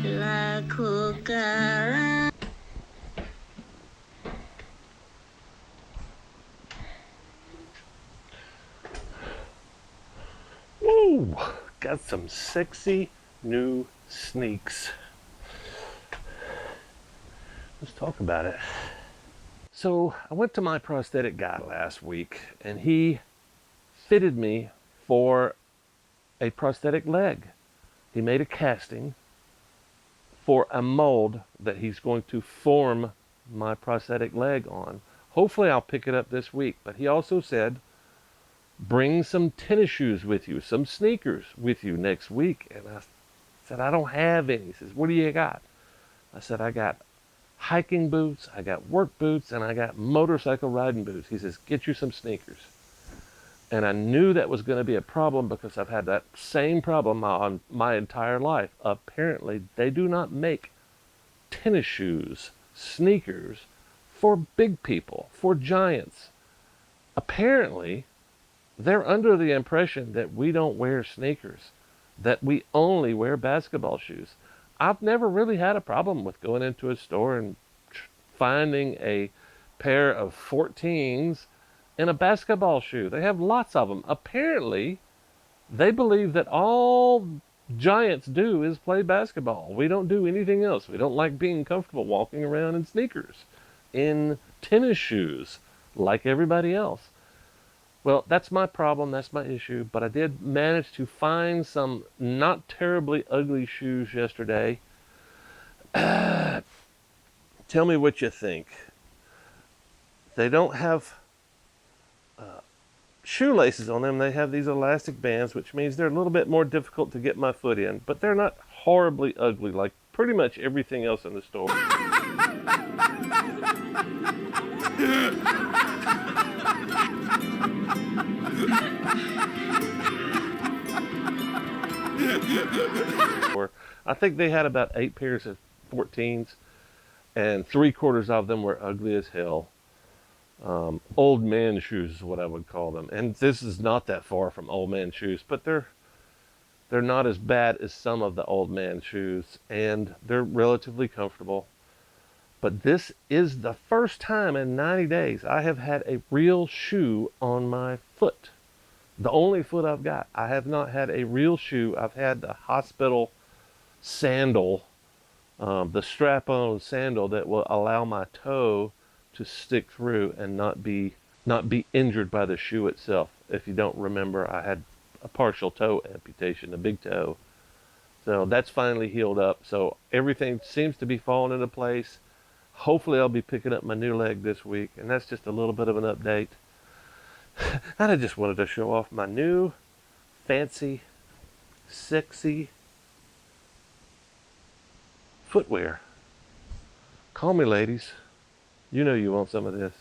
La cucaracha. Ooh, got some sexy new sneaks. Let's talk about it. So I went to my prosthetic guy last week and he fitted me for a prosthetic leg. He made a casting for a mold that he's going to form my prosthetic leg on. Hopefully I'll pick it up this week, but he also said bring some tennis shoes with you, some sneakers with you next week. And I said, I don't have any. He says, what do you got? I said, I got hiking boots, I got work boots, and I got motorcycle riding boots. He says, get you some sneakers. And I knew that was going to be a problem because I've had that same problem on my entire life. Apparently, they do not make tennis shoes, sneakers, for big people, for giants. Apparently, they're under the impression that we don't wear sneakers, that we only wear basketball shoes. I've never really had a problem with going into a store and finding a pair of 14s and a basketball shoe. They have lots of them. Apparently, they believe that all giants do is play basketball. We don't do anything else. We don't like being comfortable walking around in sneakers, in tennis shoes, like everybody else. Well, that's my problem, that's my issue, but I did manage to find some not terribly ugly shoes yesterday. Tell me what you think. They don't have shoelaces on them. They have these elastic bands, which means they're a little bit more difficult to get my foot in, but they're not horribly ugly like pretty much everything else in the store. I think they had about 8 pairs of 14s, and 3/4 of them were ugly as hell. Old man shoes is what I would call them. And this is not that far from old man shoes, but they're not as bad as some of the old man shoes, and they're relatively comfortable. But this is the first time in 90 days I have had a real shoe on my foot. The only foot I've got. I have not had a real shoe. I've had the hospital sandal, the strap-on sandal that will allow my toe to stick through and not be injured by the shoe itself. If you don't remember, I had a partial toe amputation, a big toe. So that's finally healed up. So everything seems to be falling into place. Hopefully I'll be picking up my new leg this week, and that's just a little bit of an update. And I just wanted to show off my new, fancy, sexy footwear. Call me, ladies. You know you want some of this.